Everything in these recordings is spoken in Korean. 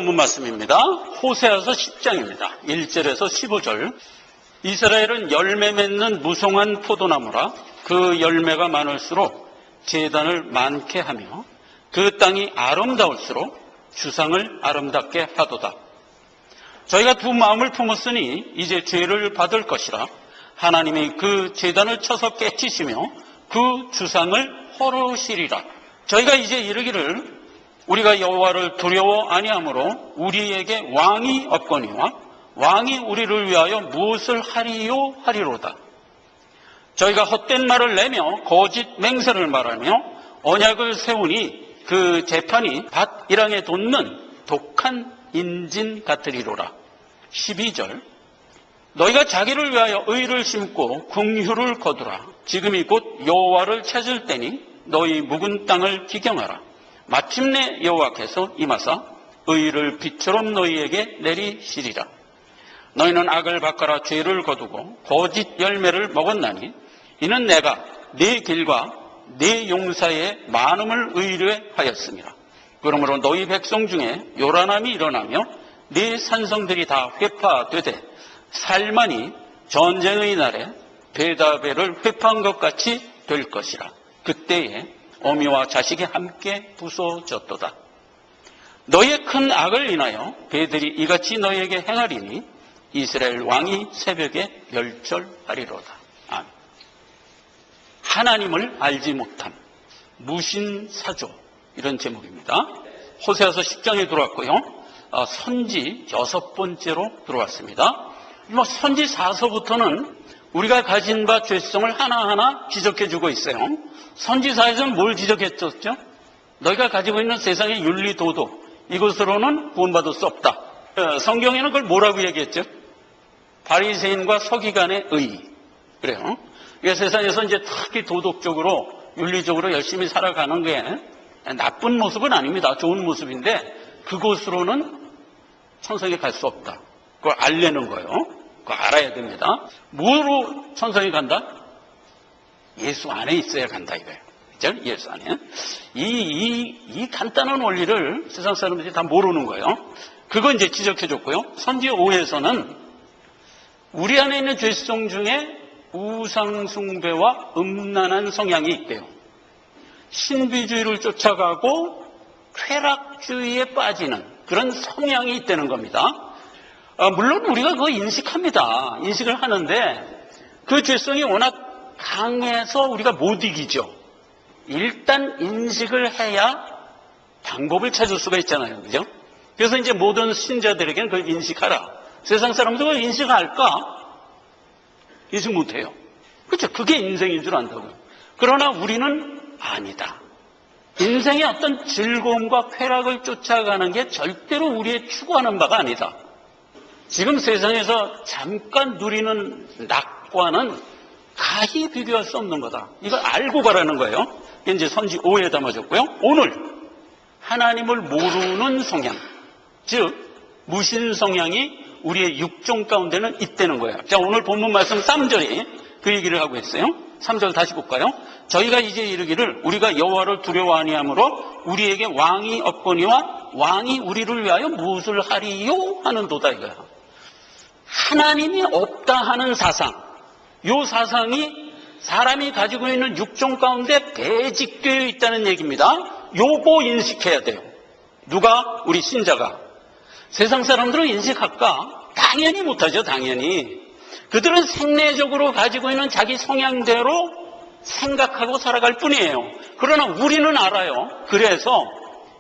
본문 말씀입니다. 호세아서 10장입니다. 1절에서 15절. 이스라엘은 열매 맺는 무성한 포도나무라. 그 열매가 많을수록 제단을 많게 하며 그 땅이 아름다울수록 주상을 아름답게 하도다. 저희가 두 마음을 품었으니 이제 죄를 받을 것이라. 하나님이 그 제단을 쳐서 깨치시며 그 주상을 헐으시리라. 저희가 이제 이르기를 우리가 여호와를 두려워 아니하므로 우리에게 왕이 없거니와 왕이 우리를 위하여 무엇을 하리요 하리로다. 저희가 헛된 말을 내며 거짓 맹세를 말하며 언약을 세우니 그 재판이 밭 일항에 돋는 독한 인진 같으리로라. 12절. 너희가 자기를 위하여 의를 심고 긍휼을 거두라. 지금이 곧 여호와를 찾을 때니 너희 묵은 땅을 기경하라. 마침내 여호와께서 임하사 의를 빛처럼 너희에게 내리시리라. 너희는 악을 바꿔라 죄를 거두고 거짓 열매를 먹었나니 이는 내가 네 길과 네 용사의 많음을 의뢰하였습니다. 그러므로 너희 백성 중에 요란함이 일어나며 네 산성들이 다 회파되되 살만이 전쟁의 날에 베다벨을 회파한 것 같이 될 것이라. 그때에 어미와 자식이 함께 부서졌도다. 너희의 큰 악을 인하여 배들이 이같이 너희에게 행하리니 이스라엘 왕이 새벽에 멸절하리로다. 아멘. 하나님을 알지 못함, 무신사조, 이런 제목입니다. 호세아서 10장에 들어왔고요. 선지 6번째로 들어왔습니다. 선지 4서부터는 우리가 가진 바 죄성을 하나하나 지적해주고 있어요. 선지 4에서는 뭘 지적했었죠? 너희가 가지고 있는 세상의 윤리 도덕, 이것으로는 구원받을 수 없다. 성경에는 그걸 뭐라고 얘기했죠? 바리새인과 서기관의 의. 그래요. 세상에서 이제 특히 도덕적으로, 윤리적으로 열심히 살아가는 게 나쁜 모습은 아닙니다. 좋은 모습인데 그곳으로는 천성에 갈 수 없다. 그걸 알려는 거예요. 그거 알아야 됩니다. 뭐로 천성에 간다? 예수 안에 있어야 간다 이거예요. 그죠? 예수 안에. 이 간단한 원리를 세상 사람들이 다 모르는 거예요. 그거 이제 지적해줬고요. 선지 5에서는 우리 안에 있는 죄성 중에 우상숭배와 음란한 성향이 있대요. 신비주의를 쫓아가고 쾌락주의에 빠지는 그런 성향이 있다는 겁니다. 물론 우리가 그거 인식합니다. 인식을 하는데 그 죄성이 워낙 강해서 우리가 못 이기죠. 일단 인식을 해야 방법을 찾을 수가 있잖아요. 그죠? 그래서 이제 모든 신자들에게는 그걸 인식하라. 세상 사람들은 그걸 인식할까? 인식 못해요. 그렇죠? 그게 인생인 줄 안다고요. 그러나 우리는 아니다. 인생의 어떤 즐거움과 쾌락을 쫓아가는 게 절대로 우리의 추구하는 바가 아니다. 지금 세상에서 잠깐 누리는 낙과는 가히 비교할 수 없는 거다. 이걸 알고 가라는 거예요. 이제 선지 5에 담아줬고요. 오늘 하나님을 모르는 성향, 즉 무신 성향이 우리의 육종 가운데는 있다는 거예요. 자, 오늘 본문 말씀 3절이 그 얘기를 하고 있어요. 3절 다시 볼까요? 저희가 이제 이르기를 우리가 여호와를 두려워 아니하므로 우리에게 왕이 없거니와 왕이 우리를 위하여 무엇을 하리요 하는도다 이거야. 하나님이 없다 하는 사상, 이 사상이 사람이 가지고 있는 육종 가운데 배직되어 있다는 얘기입니다. 요거 인식해야 돼요. 누가? 우리 신자가. 세상 사람들은 인식할까? 당연히 못하죠. 당연히. 그들은 생내적으로 가지고 있는 자기 성향대로 생각하고 살아갈 뿐이에요. 그러나 우리는 알아요. 그래서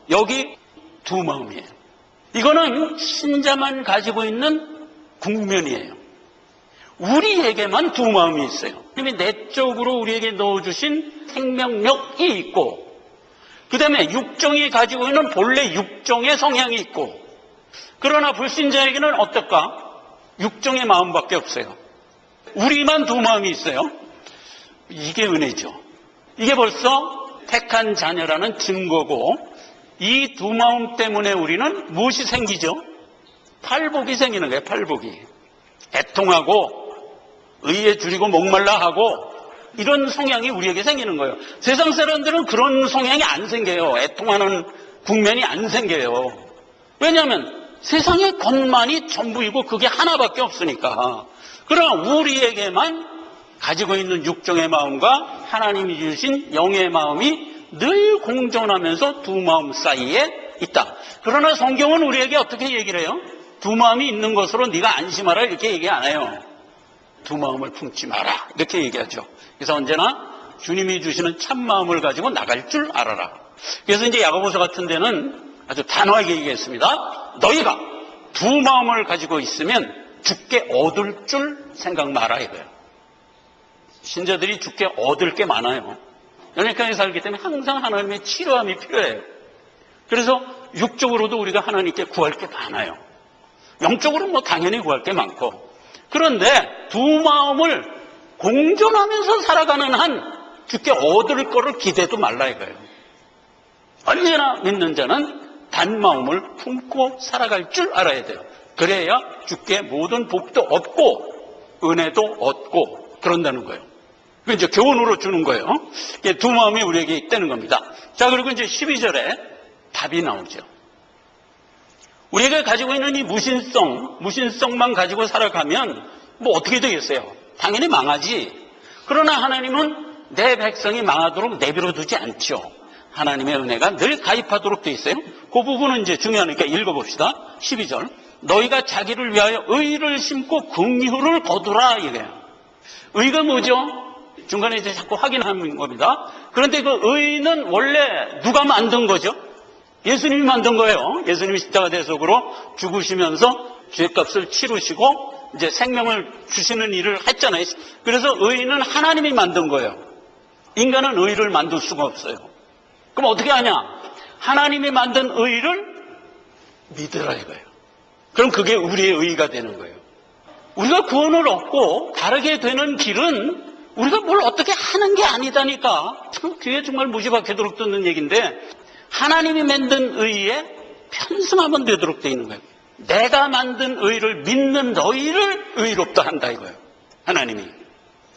여기 두 마음이에요. 이거는 신자만 가지고 있는 국면이에요. 우리에게만 두 마음이 있어요. 하나님이 내적으로 우리에게 넣어주신 생명력이 있고, 그 다음에 육종이 가지고 있는 본래 육종의 성향이 있고, 그러나 불신자에게는 어떨까? 육종의 마음밖에 없어요. 우리만 두 마음이 있어요. 이게 은혜죠. 이게 벌써 택한 자녀라는 증거고, 이 두 마음 때문에 우리는 무엇이 생기죠? 팔복이 생기는 거예요. 팔복이. 애통하고 의에 줄이고 목말라 하고 이런 성향이 우리에게 생기는 거예요. 세상 사람들은 그런 성향이 안 생겨요. 애통하는 국면이 안 생겨요. 왜냐하면 세상의 것만이 전부이고 그게 하나밖에 없으니까. 그러나 우리에게만 가지고 있는 육정의 마음과 하나님이 주신 영의 마음이 늘 공존하면서 두 마음 사이에 있다. 그러나 성경은 우리에게 어떻게 얘기를 해요? 두 마음이 있는 것으로 네가 안심하라 이렇게 얘기 안 해요. 두 마음을 품지 마라 이렇게 얘기하죠. 그래서 언제나 주님이 주시는 참 마음을 가지고 나갈 줄 알아라. 그래서 이제 야고보서 같은 데는 아주 단호하게 얘기했습니다. 너희가 두 마음을 가지고 있으면 죽게 얻을 줄 생각 마라 이거예요. 신자들이 죽게 얻을 게 많아요. 연약하게 살기 때문에 항상 하나님의 치료함이 필요해요. 그래서 육적으로도 우리가 하나님께 구할 게 많아요. 영적으로는 뭐 당연히 구할 게 많고. 그런데 두 마음을 공존하면서 살아가는 한 죽게 얻을 거를 기대도 말라 이거예요. 언제나 믿는 자는 단마음을 품고 살아갈 줄 알아야 돼요. 그래야 죽게 모든 복도 얻고 은혜도 얻고 그런다는 거예요. 그 이제 교훈으로 주는 거예요. 두 마음이 우리에게 있다는 겁니다. 자, 그리고 이제 12절에 답이 나오죠. 우리가 가지고 있는 이 무신성만 가지고 살아가면 뭐 어떻게 되겠어요? 당연히 망하지. 그러나 하나님은 내 백성이 망하도록 내버려 두지 않죠. 하나님의 은혜가 늘 가입하도록 돼 있어요. 그 부분은 이제 중요하니까 읽어봅시다. 12절. 너희가 자기를 위하여 의를 심고 긍휼을 거두라 이거예요. 의가 뭐죠? 중간에 이제 자꾸 확인하는 겁니다. 그런데 그 의는 원래 누가 만든 거죠? 예수님이 만든 거예요. 예수님이 십자가 대속으로 죽으시면서 죄값을 치르시고 이제 생명을 주시는 일을 했잖아요. 그래서 의는 하나님이 만든 거예요. 인간은 의를 만들 수가 없어요. 그럼 어떻게 하냐? 하나님이 만든 의를 믿으라 이거예요. 그럼 그게 우리의 의가 되는 거예요. 우리가 구원을 얻고 다르게 되는 길은 우리가 뭘 어떻게 하는 게 아니다니까. 참 귀에 정말 무지박히도록 듣는 얘기인데 하나님이 만든 의에 편승하면 되도록 되어 있는 거예요. 내가 만든 의를 믿는 너희를 의롭다 한다 이거예요. 하나님이.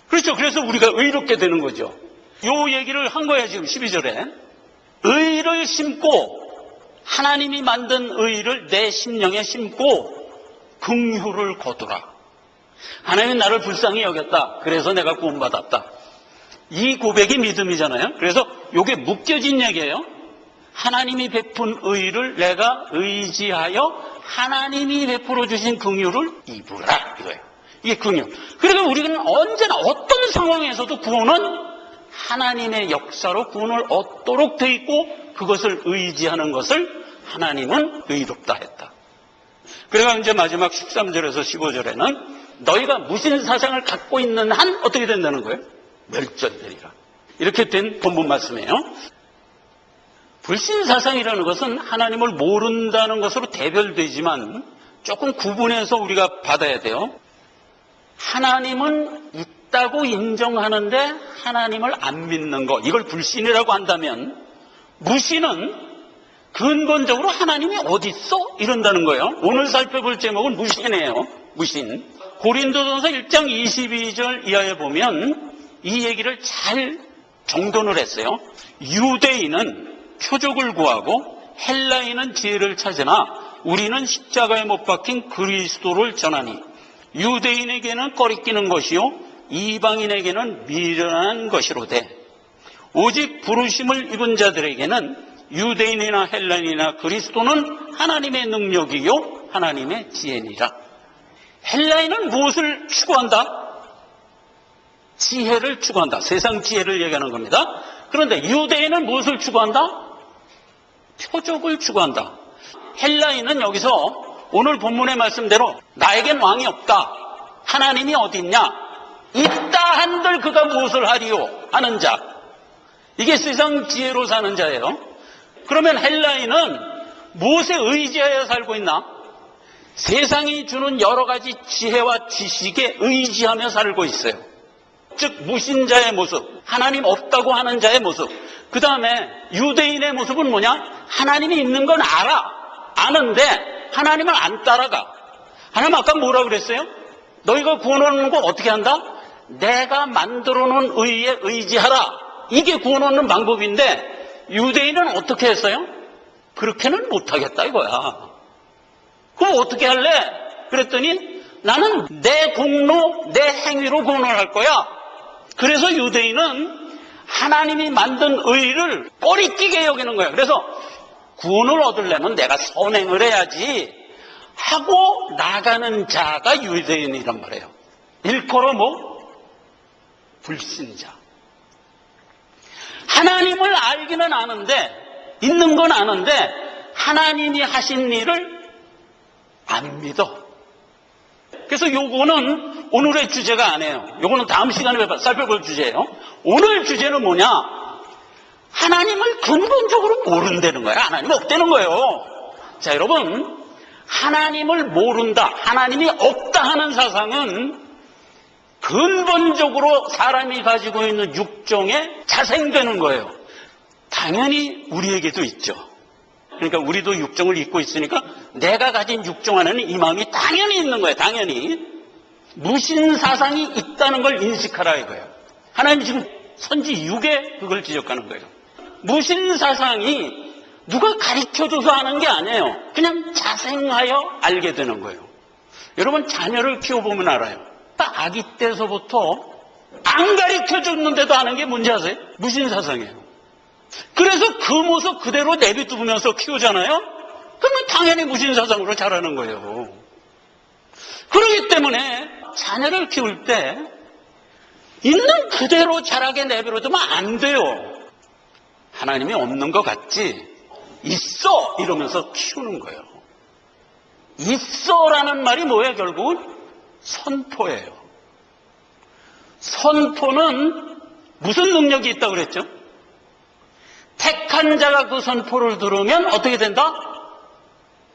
그렇죠. 그래서 우리가 의롭게 되는 거죠. 요 얘기를 한 거예요. 지금 12절에. 의를 심고 하나님이 만든 의를 내 심령에 심고 긍휼을 거두라. 하나님은 나를 불쌍히 여겼다. 그래서 내가 구원받았다. 이 고백이 믿음이잖아요. 그래서 이게 묶여진 얘기예요. 하나님이 베푼 의를 내가 의지하여 하나님이 베풀어 주신 긍휼을 입으라 이거예요. 이게 긍휼. 그러니까 우리는 언제나 어떤 상황에서도 구원은 하나님의 역사로 구원을 얻도록 돼 있고 그것을 의지하는 것을 하나님은 의롭다 했다. 그래가 이제 마지막 13절에서 15절에는 너희가 무신사상을 갖고 있는 한 어떻게 된다는 거예요? 멸절되리라. 이렇게 된 본문 말씀이에요. 불신사상이라는 것은 하나님을 모른다는 것으로 대별되지만 조금 구분해서 우리가 받아야 돼요. 하나님은 있다고 인정하는데 하나님을 안 믿는 것, 이걸 불신이라고 한다면 무신은 근본적으로 하나님이 어디 있어? 이런다는 거예요. 오늘 살펴볼 제목은 무신이에요. 무신. 고린도전서 1장 22절 이하에 보면 이 얘기를 잘 정돈을 했어요. 유대인은 표적을 구하고 헬라인은 지혜를 찾으나 우리는 십자가에 못 박힌 그리스도를 전하니 유대인에게는 꺼리끼는 것이요 이방인에게는 미련한 것이로되 오직 부르심을 입은 자들에게는 유대인이나 헬라인이나 그리스도는 하나님의 능력이요 하나님의 지혜니라. 헬라인은 무엇을 추구한다? 지혜를 추구한다. 세상 지혜를 얘기하는 겁니다. 그런데 유대인은 무엇을 추구한다? 표적을 추구한다. 헬라인은 여기서 오늘 본문의 말씀대로 나에겐 왕이 없다. 하나님이 어디 있냐? 있다 한들 그가 무엇을 하리요? 하는 자. 이게 세상 지혜로 사는 자예요. 그러면 헬라인은 무엇에 의지하여 살고 있나? 세상이 주는 여러 가지 지혜와 지식에 의지하며 살고 있어요. 즉 무신자의 모습, 하나님 없다고 하는 자의 모습. 그 다음에 유대인의 모습은 뭐냐? 하나님이 있는 건 알아. 아는데 하나님을 안 따라가. 하나님 아까 뭐라 그랬어요? 너희가 구원 얻는 거 어떻게 한다? 내가 만들어 놓은 의에 의지하라. 이게 구원 얻는 방법인데 유대인은 어떻게 했어요? 그렇게는 못하겠다 이거야. 어떻게 할래? 그랬더니 나는 내 공로, 내 행위로 구원을 할 거야. 그래서 유대인은 하나님이 만든 의를 꼬리끼게 여기는 거예요. 그래서 구원을 얻으려면 내가 선행을 해야지 하고 나가는 자가 유대인이란 말이에요. 일컬어 불신자. 하나님을 알기는 아는데, 있는 건 아는데 하나님이 하신 일을 안 믿어. 그래서 요거는 오늘의 주제가 아니에요. 요거는 다음 시간에 살펴볼 주제예요. 오늘 주제는 뭐냐? 하나님을 근본적으로 모른다는 거예요. 하나님 없다는 거예요. 자, 여러분, 하나님을 모른다, 하나님이 없다 하는 사상은 근본적으로 사람이 가지고 있는 육정에 자생되는 거예요. 당연히 우리에게도 있죠. 그러니까 우리도 육정을 입고 있으니까 내가 가진 육정 안에는 이 마음이 당연히 있는 거예요. 당연히. 무신 사상이 있다는 걸 인식하라 이거예요. 하나님이 지금 선지 6에 그걸 지적하는 거예요. 무신 사상이 누가 가르쳐줘서 하는 게 아니에요. 그냥 자생하여 알게 되는 거예요. 여러분, 자녀를 키워보면 알아요. 아기 때서부터 안 가르쳐줬는데도 하는 게 뭔지 아세요? 무신 사상이에요. 그래서 그 모습 그대로 내비두면서 키우잖아요. 그러면 당연히 무신 사상으로 자라는 거예요. 그렇기 때문에 자녀를 키울 때 있는 그대로 자라게 내버려두면 안 돼요. 하나님이 없는 것 같지? 있어! 이러면서 키우는 거예요. 있어라는 말이 뭐예요? 결국은 선포예요. 선포는 무슨 능력이 있다고 그랬죠? 택한 자가 그 선포를 들으면 어떻게 된다?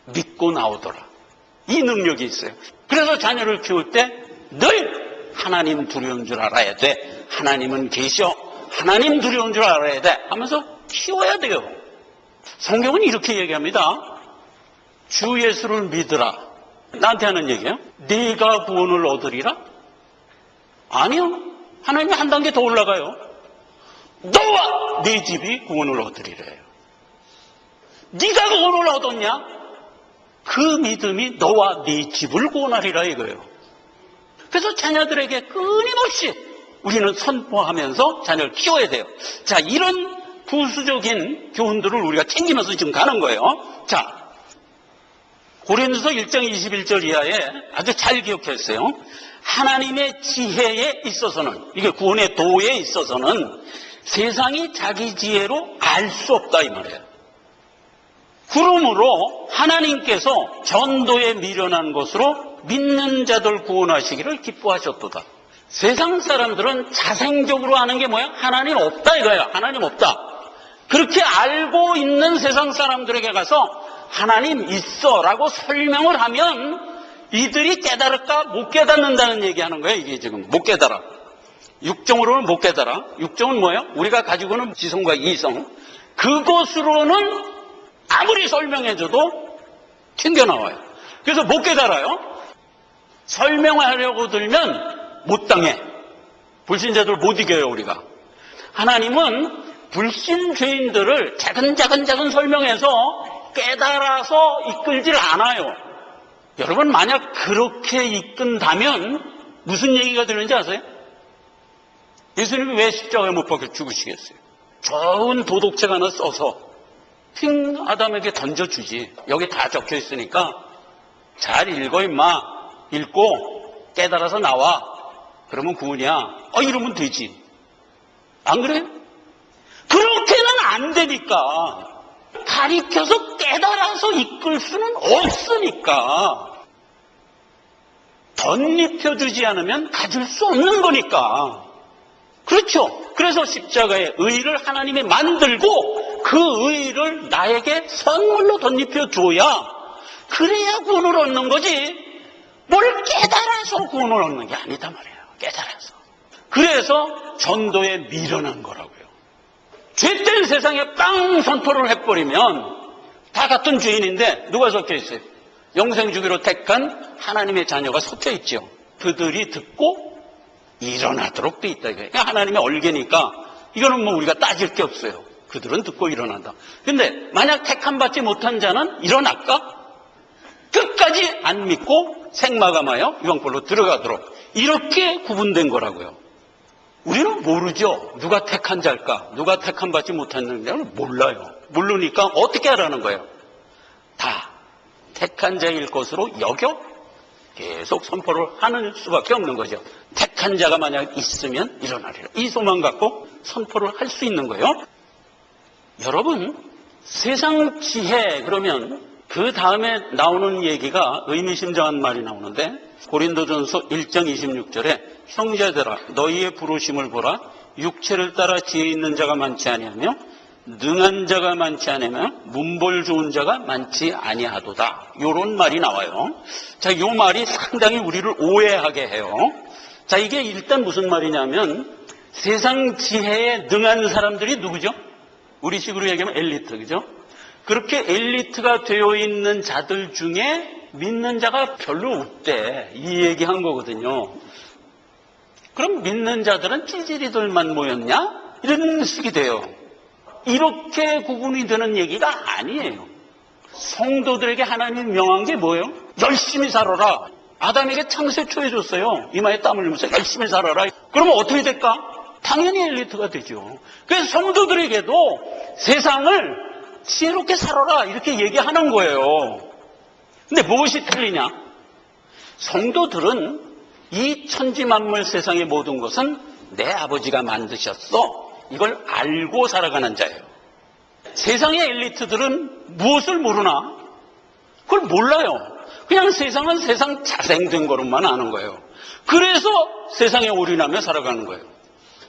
믿고 나오더라. 이 능력이 있어요. 그래서 자녀를 키울 때 늘 하나님 두려운 줄 알아야 돼. 하나님은 계셔. 하나님 두려운 줄 알아야 돼. 하면서 키워야 돼요. 성경은 이렇게 얘기합니다. 주 예수를 믿으라. 나한테 하는 얘기예요. 네가 구원을 얻으리라? 아니요. 하나님이 한 단계 더 올라가요. 너와 네 집이 구원을 얻으리래요. 네가 구원을 얻었냐? 그 믿음이 너와 네 집을 구원하리라 이거예요. 그래서 자녀들에게 끊임없이 우리는 선포하면서 자녀를 키워야 돼요. 자, 이런 부수적인 교훈들을 우리가 챙기면서 지금 가는 거예요. 자, 고린도서 1장 21절 이하에 아주 잘 기억했어요. 하나님의 지혜에 있어서는, 이게 구원의 도에 있어서는 세상이 자기 지혜로 알 수 없다 이 말이에요. 그러므로 하나님께서 전도에 미련한 것으로 믿는 자들 구원하시기를 기뻐하셨도다. 세상 사람들은 자생적으로 하는 게 뭐야? 하나님 없다 이거야. 하나님 없다. 그렇게 알고 있는 세상 사람들에게 가서 하나님 있어 라고 설명을 하면 이들이 깨달을까? 못 깨닫는다는 얘기하는 거예요. 이게 지금 못 깨달아. 육정으로는 못 깨달아. 육정은 뭐예요? 우리가 가지고 있는 지성과 이성. 그것으로는 아무리 설명해줘도 튕겨나와요. 그래서 못 깨달아요. 설명하려고 들면 못 당해. 불신자들 못 이겨요 우리가. 하나님은 불신 죄인들을 작은 설명해서 깨달아서 이끌질 않아요. 여러분, 만약 그렇게 이끈다면 무슨 얘기가 되는지 아세요? 예수님이 왜 십자가에 못 박혀 죽으시겠어요? 좋은 도덕책 하나 써서 핑 아담에게 던져주지. 여기 다 적혀 있으니까 잘 읽어 임마. 읽고 깨달아서 나와. 그러면 구원이야. 이러면 되지. 안 그래요? 그렇게는 안 되니까. 가리켜서 깨달아서 이끌 수는 없으니까. 덧입혀주지 않으면 가질 수 없는 거니까. 그렇죠. 그래서 십자가의 의의를 하나님이 만들고 그 의의를 나에게 선물로 덧입혀줘야 그래야 구원을 얻는 거지. 뭘 깨달아서 구원을 얻는 게 아니다 말이에요. 깨달아서. 그래서 전도에 미련한 거라고요. 죄된 세상에 빵 선포를 해버리면 다 같은 죄인인데 누가 섞여 있어요? 영생 주기로 택한 하나님의 자녀가 섞여 있죠. 그들이 듣고 일어나도록 돼 있다. 그러니까 하나님의 얼개니까 이거는 뭐 우리가 따질 게 없어요. 그들은 듣고 일어난다. 근데 만약 택함 받지 못한 자는 일어날까? 끝까지 끝까지 안 믿고 생마감하여 유황불로 들어가도록 이렇게 구분된 거라고요. 우리는 모르죠. 누가 택한 자일까? 누가 택한 받지 못했는지는 몰라요. 모르니까 어떻게 하라는 거예요? 다 택한 자일 것으로 여겨 계속 선포를 하는 수밖에 없는 거죠. 택한 자가 만약 있으면 일어나리라. 이 소망 갖고 선포를 할 수 있는 거예요. 여러분, 세상 지혜 그러면 그 다음에 나오는 얘기가 의미심장한 말이 나오는데 고린도전서 1장 26절에 형제들아 너희의 부르심을 보라 육체를 따라 지혜 있는 자가 많지 아니하며 능한 자가 많지 아니하며 문벌 좋은 자가 많지 아니하도다. 이런 말이 나와요. 자, 이 말이 상당히 우리를 오해하게 해요. 자, 이게 일단 무슨 말이냐면 세상 지혜에 능한 사람들이 누구죠? 우리식으로 얘기하면 엘리트, 그죠? 그렇게 엘리트가 되어 있는 자들 중에 믿는 자가 별로 없대. 이 얘기한 거거든요. 그럼 믿는 자들은 찌질이들만 모였냐? 이런 식이 돼요. 이렇게 구분이 되는 얘기가 아니에요. 성도들에게 하나님이 명한 게 뭐예요? 열심히 살아라. 아담에게 창세 초에 줬어요. 이마에 땀 흘리면서 열심히 살아라. 그러면 어떻게 될까? 당연히 엘리트가 되죠. 그래서 성도들에게도 세상을 지혜롭게 살아라 이렇게 얘기하는 거예요. 근데 무엇이 틀리냐? 성도들은 이 천지만물 세상의 모든 것은 내 아버지가 만드셨어. 이걸 알고 살아가는 자예요. 세상의 엘리트들은 무엇을 모르나? 그걸 몰라요. 그냥 세상은 세상 자생된 거로만 아는 거예요. 그래서 세상에 올인하며 살아가는 거예요.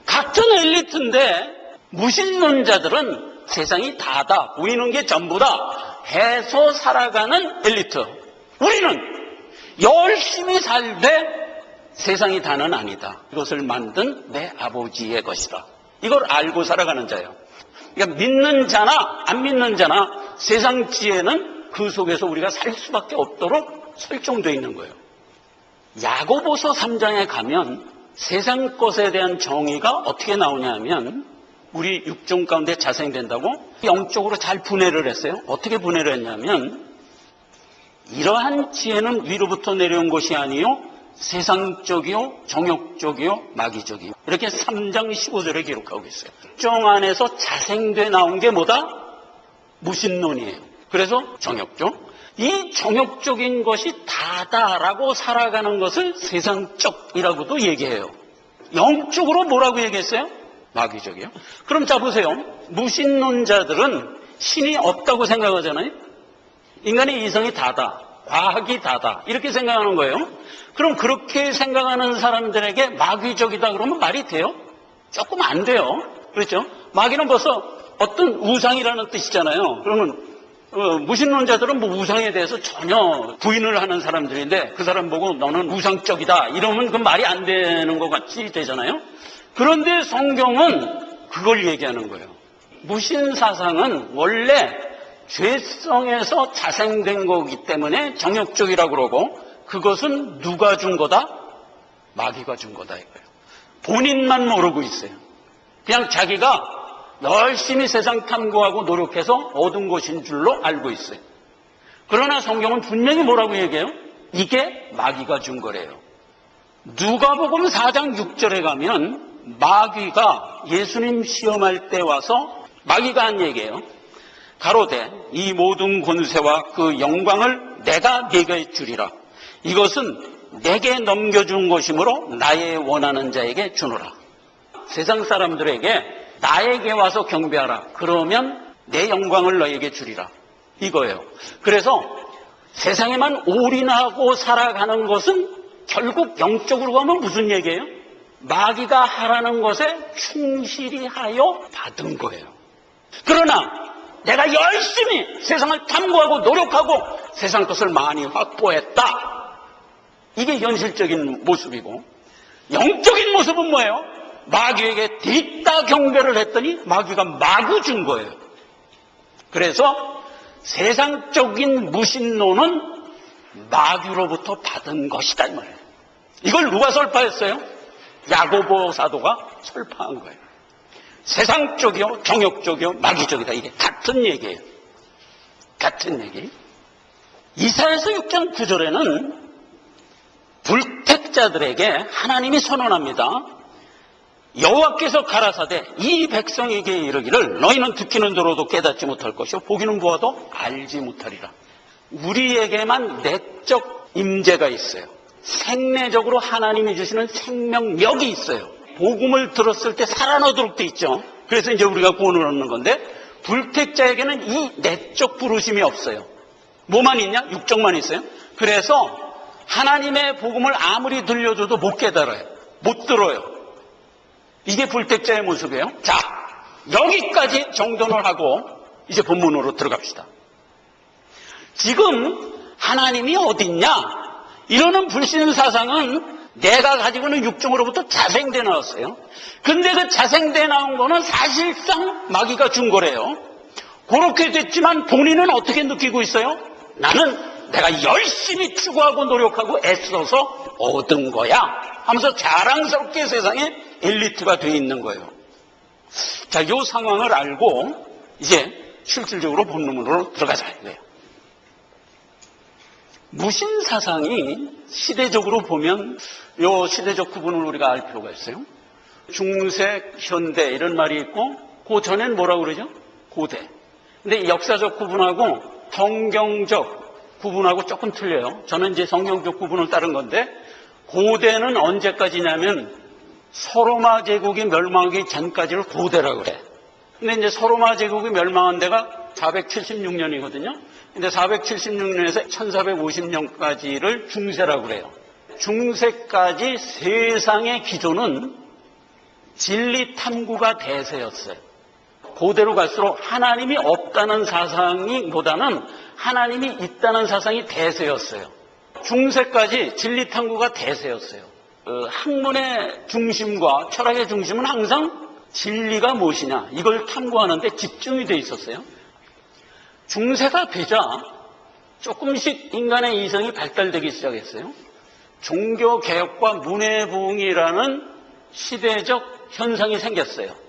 같은 엘리트인데 무신론자들은 세상이 다다, 보이는 게 전부다 해서 살아가는 엘리트. 우리는 열심히 살되 세상이 다는 아니다. 이것을 만든 내 아버지의 것이다. 이걸 알고 살아가는 자예요. 그러니까 믿는 자나 안 믿는 자나 세상 지혜는 그 속에서 우리가 살 수밖에 없도록 설정되어 있는 거예요. 야고보서 3장에 가면 세상 것에 대한 정의가 어떻게 나오냐면 우리 육종 가운데 자생된다고 영적으로 잘 분해를 했어요. 어떻게 분해를 했냐면 이러한 지혜는 위로부터 내려온 것이 아니요 세상적이요 정욕적이요 마귀적이요 이렇게 3장 15절에 기록하고 있어요. 육종 안에서 자생돼 나온 게 뭐다? 무신론이에요. 그래서 정욕적. 이 정욕적인 것이 다다라고 살아가는 것을 세상적이라고도 얘기해요. 영적으로 뭐라고 얘기했어요? 마귀적이요. 그럼 자 보세요. 무신론자들은 신이 없다고 생각하잖아요. 인간의 이성이 다다, 과학이 다다 이렇게 생각하는 거예요. 그럼 그렇게 생각하는 사람들에게 마귀적이다 그러면 말이 돼요? 조금 안 돼요. 그렇죠? 마귀는 벌써 어떤 우상이라는 뜻이잖아요. 그러면 무신론자들은 뭐 우상에 대해서 전혀 부인을 하는 사람들인데 그 사람 보고 너는 우상적이다 이러면 그 말이 안 되는 것 같이 되잖아요. 그런데 성경은 그걸 얘기하는 거예요. 무신사상은 원래 죄성에서 자생된 거기 때문에 정욕적이라고 그러고 그것은 누가 준 거다? 마귀가 준 거다 이거예요. 본인만 모르고 있어요. 그냥 자기가 열심히 세상 탐구하고 노력해서 얻은 것인 줄로 알고 있어요. 그러나 성경은 분명히 뭐라고 얘기해요? 이게 마귀가 준 거래요. 누가복음 4장 6절에 가면 마귀가 예수님 시험할 때 와서 마귀가 한 얘기예요. 가로되 이 모든 권세와 그 영광을 내가 네게 주리라. 이것은 내게 넘겨준 것이므로 나의 원하는 자에게 주노라. 세상 사람들에게 나에게 와서 경배하라. 그러면 내 영광을 너에게 주리라. 이거예요. 그래서 세상에만 올인하고 살아가는 것은 결국 영적으로 가면 무슨 얘기예요? 마귀가 하라는 것에 충실히 하여 받은 거예요. 그러나 내가 열심히 세상을 탐구하고 노력하고 세상 것을 많이 확보했다. 이게 현실적인 모습이고 영적인 모습은 뭐예요? 마귀에게 뒷다 경배를 했더니 마귀가 마구 준 거예요. 그래서 세상적인 무신론은 마귀로부터 받은 것이다 이 말이에요. 이걸 누가 설파했어요? 야고보 사도가 설파한 거예요. 세상적이요 정욕적이요 마귀적이다. 이게 같은 얘기예요. 같은 얘기. 이사야서 6장 9절에는 불택자들에게 하나님이 선언합니다. 여호와께서 가라사대 이 백성에게 이르기를 너희는 듣기는 들어도 깨닫지 못할 것이요 보기는 보아도 알지 못하리라. 우리에게만 내적 임재가 있어요. 생내적으로 하나님이 주시는 생명력이 있어요. 복음을 들었을 때 살아나도록 돼 있죠. 그래서 이제 우리가 구원을 얻는 건데, 불택자에게는 이 내적 부르심이 없어요. 뭐만 있냐? 육적만 있어요. 그래서 하나님의 복음을 아무리 들려줘도 못 깨달아요. 못 들어요. 이게 불택자의 모습이에요. 자, 여기까지 정돈을 하고 이제 본문으로 들어갑시다. 지금 하나님이 어딨냐? 이러는 불신 사상은 내가 가지고 있는 육종으로부터 자생돼 나왔어요. 근데 그 자생돼 나온 거는 사실상 마귀가 준 거래요. 그렇게 됐지만 본인은 어떻게 느끼고 있어요? 나는 내가 열심히 추구하고 노력하고 애써서 얻은 거야 하면서 자랑스럽게 세상에 엘리트가 돼 있는 거예요. 자, 이 상황을 알고 이제 실질적으로 본문으로 들어가자 이거예요. 무신사상이 시대적으로 보면 이 시대적 구분을 우리가 알 필요가 있어요. 중세, 현대 이런 말이 있고 그 전에는 뭐라고 그러죠? 고대. 근데 역사적 구분하고 성경적 구분하고 조금 틀려요. 저는 이제 성경적 구분을 따른 건데, 고대는 언제까지냐면 서로마 제국이 멸망하기 전까지를 고대라고 그래. 근데 이제 서로마 제국이 멸망한 데가 476년이거든요. 근데 476년에서 1450년까지를 중세라고 그래요. 중세까지 세상의 기조는 진리 탐구가 대세였어요. 고대로 갈수록 하나님이 없다는 사상보다는 하나님이 있다는 사상이 대세였어요. 중세까지 진리 탐구가 대세였어요. 학문의 중심과 철학의 중심은 항상 진리가 무엇이냐 이걸 탐구하는 데 집중이 돼 있었어요. 중세가 되자 조금씩 인간의 이성이 발달되기 시작했어요. 종교개혁과 문해부흥이라는 시대적 현상이 생겼어요.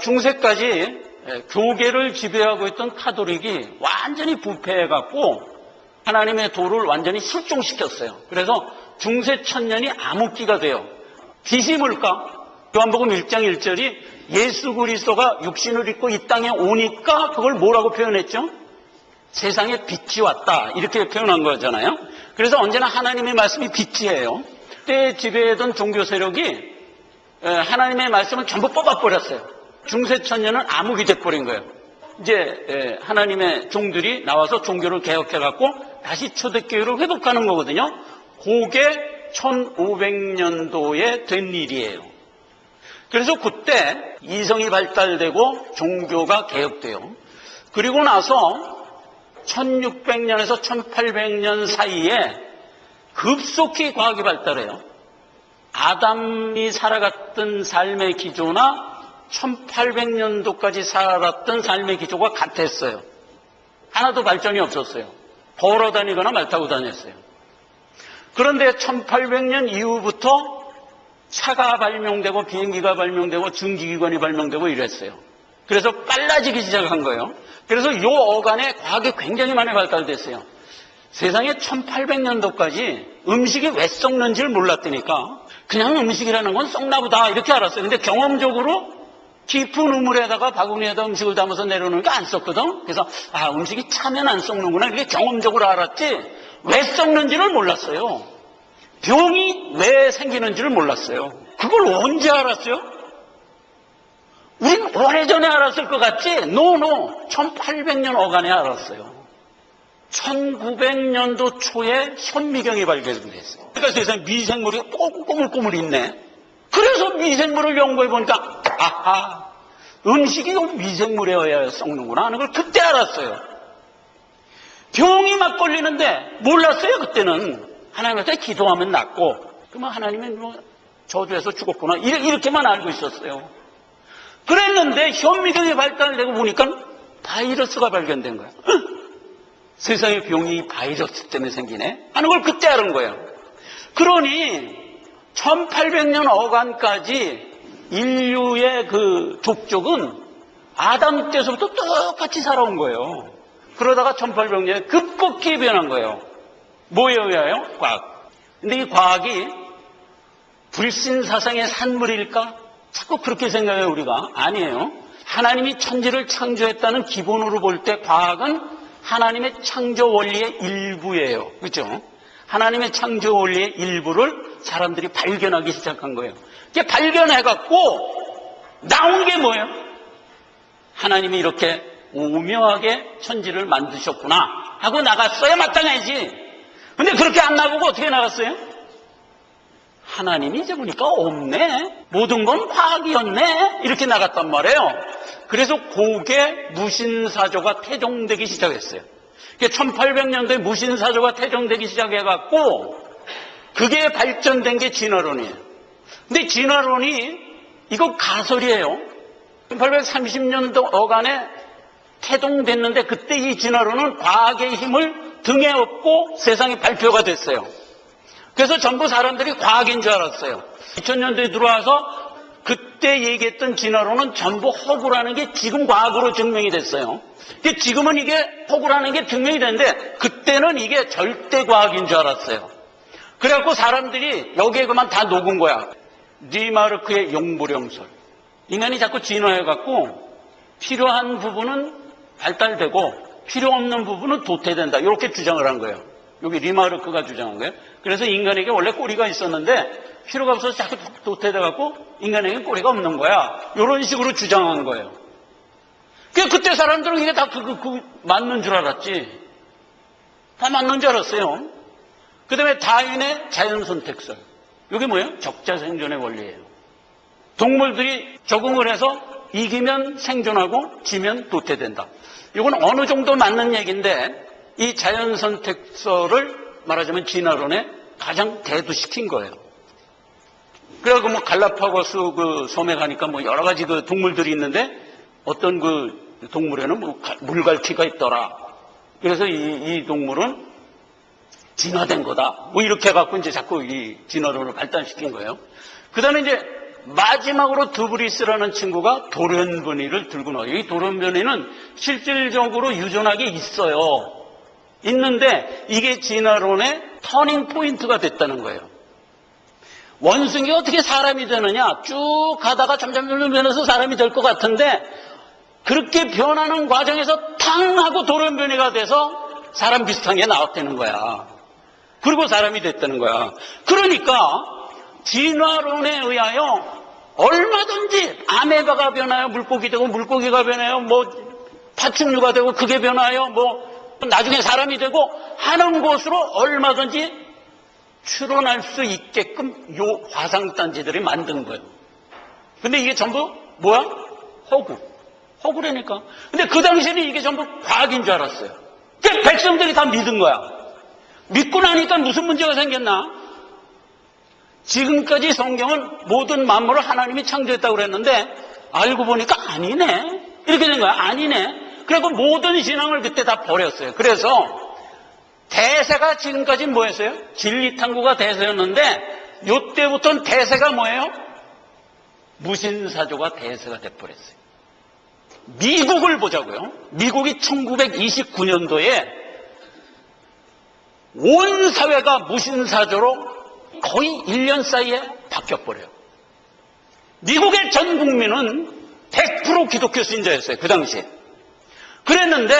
중세까지 교계를 지배하고 있던 카톨릭이 완전히 부패해갖고 하나님의 도를 완전히 실종시켰어요. 그래서 중세 천년이 암흑기가 돼요. 빛이 뭘까? 요한복음 1장 1절이 예수 그리스도가 육신을 입고 이 땅에 오니까 그걸 뭐라고 표현했죠? 세상에 빛이 왔다 이렇게 표현한 거잖아요. 그래서 언제나 하나님의 말씀이 빛이에요. 그때 지배하던 종교 세력이 하나님의 말씀을 전부 뽑아버렸어요. 중세 천년은 암흑이 돼버린 거예요. 이제 하나님의 종들이 나와서 종교를 개혁해갖고 다시 초대교회를 회복하는 거거든요. 그게 1500년도에 된 일이에요. 그래서 그때 이성이 발달되고 종교가 개혁돼요. 그리고 나서 1600년에서 1800년 사이에 급속히 과학이 발달해요. 아담이 살아갔던 삶의 기조나 1800년도까지 살았던 삶의 기조가 같았어요. 하나도 발전이 없었어요. 걸어 다니거나 말 타고 다녔어요. 그런데 1800년 이후부터 차가 발명되고 비행기가 발명되고 증기기관이 발명되고 이랬어요. 그래서 빨라지기 시작한 거예요. 그래서 이 어간에 과학이 굉장히 많이 발달됐어요. 세상에 1800년도까지 음식이 왜 썩는지를 몰랐다니까 그냥 음식이라는 건 썩나보다 이렇게 알았어요. 근데 경험적으로 깊은 우물에다가 바구니에다 음식을 담아서 내려놓으니까 안 썩거든. 그래서 음식이 차면 안 썩는구나 이렇게 경험적으로 알았지 왜 썩는지를 몰랐어요. 병이 왜 생기는지를 몰랐어요. 그걸 언제 알았어요? 우린 오래전에 알았을 것 같지? 노 1800년 어간에 알았어요. 1900년도 초에 현미경이 발견됐어요. 그러니까 세상에 미생물이 꼬물꼬물 있네. 그래서 미생물을 연구해 보니까 음식이 미생물에 의해 썩는구나 하는 걸 그때 알았어요. 병이 막 걸리는데 몰랐어요. 그때는 하나님한테 기도하면 낫고 그러면 하나님은 저주해서 죽었구나 이렇게만 알고 있었어요. 그랬는데 현미경이 발달되고 보니까 바이러스가 발견된 거예요. 세상의 병이 바이러스 때문에 생기네 하는 걸 그때 알은 거예요. 그러니 1800년 어간까지 인류의 그 족적은 아담 때서부터 똑같이 살아온 거예요. 그러다가 1800년에 급격히 변한 거예요. 뭐에 의하여? 과학. 근데 이 과학이 불신사상의 산물일까? 자꾸 그렇게 생각해요, 우리가. 아니에요. 하나님이 천지를 창조했다는 기본으로 볼 때 과학은 하나님의 창조 원리의 일부예요. 그렇죠? 하나님의 창조 원리의 일부를 사람들이 발견하기 시작한 거예요. 이게 발견해갖고 나온 게 뭐예요? 하나님이 이렇게 오묘하게 천지를 만드셨구나 하고 나갔어야 마땅하지. 근데 그렇게 안 나보고 어떻게 나갔어요? 하나님이 이제 보니까 없네. 모든 건 과학이었네. 이렇게 나갔단 말이에요. 그래서 그게 무신사조가 태종되기 시작했어요. 1800년도에 무신사조가 태종되기 시작해갖고 그게 발전된 게 진화론이에요. 근데 진화론이 이거 가설이에요. 1830년도 어간에 태동됐는데 그때 이 진화론은 과학의 힘을 등에 업고 세상에 발표가 됐어요. 그래서 전부 사람들이 과학인 줄 알았어요. 2000년도에 들어와서 그때 얘기했던 진화론은 전부 허구라는 게 지금 과학으로 증명이 됐어요. 지금은 이게 허구라는 게 증명이 됐는데 그때는 이게 절대 과학인 줄 알았어요. 그래갖고 사람들이 여기에 그만 다 녹은 거야. 리마르크의 용부령설. 인간이 자꾸 진화해갖고 필요한 부분은 발달되고 필요 없는 부분은 도태된다. 이렇게 주장을 한 거예요. 여기 리마르크가 주장한 거예요. 그래서 인간에게 원래 꼬리가 있었는데 필요가 없어서 자꾸 도태돼갖고 인간에게 꼬리가 없는 거야. 이런 식으로 주장한 거예요. 그때 사람들은 이게 다 맞는 줄 알았지. 다 맞는 줄 알았어요. 그 다음에 다윈의 자연선택설. 이게 뭐예요? 적자생존의 원리예요. 동물들이 적응을 해서 이기면 생존하고 지면 도태된다. 이건 어느 정도 맞는 얘기인데 이 자연선택설을 말하자면 진화론에 가장 대두시킨 거예요. 그래갖고 뭐 갈라파고스 그 섬에 가니까 뭐 여러 가지 그 동물들이 있는데 어떤 그 동물에는 뭐 물갈퀴가 있더라. 그래서 이 동물은 진화된 거다. 뭐 이렇게 해갖고 이제 자꾸 이 진화론을 발달시킨 거예요. 그 다음에 이제 마지막으로 드브리스라는 친구가 돌연변이를 들고 나와요. 이 돌연변이는 실질적으로 유전학이 있어요. 있는데 이게 진화론의 터닝 포인트가 됐다는 거예요. 원숭이가 어떻게 사람이 되느냐? 쭉 가다가 점점 변해서 사람이 될 것 같은데 그렇게 변하는 과정에서 탕 하고 돌연변이가 돼서 사람 비슷한 게 나왔다는 거야. 그리고 사람이 됐다는 거야. 그러니까 진화론에 의하여 얼마든지 아메바가 변하여 물고기 되고 물고기가 변하여 뭐 파충류가 되고 그게 변하여 뭐 나중에 사람이 되고 하는 곳으로 얼마든지 추론할 수 있게끔 요 화상단지들이 만든 거예요. 근데 이게 전부 뭐야? 허구라니까. 근데 그 당시에는 이게 전부 과학인 줄 알았어요. 그 백성들이 다 믿은 거야. 믿고 나니까 무슨 문제가 생겼나? 지금까지 성경은 모든 만물을 하나님이 창조했다고 그랬는데 알고 보니까 아니네. 이렇게 된 거야. 아니네. 그리고 모든 신앙을 그때 다 버렸어요. 그래서 대세가 지금까지 뭐였어요? 진리탐구가 대세였는데 이때부터는 대세가 뭐예요? 무신사조가 대세가 돼버렸어요. 미국을 보자고요. 미국이 1929년도에 온 사회가 무신사조로 거의 1년 사이에 바뀌어버려요. 미국의 전 국민은 100% 기독교 신자였어요. 그 당시에. 그랬는데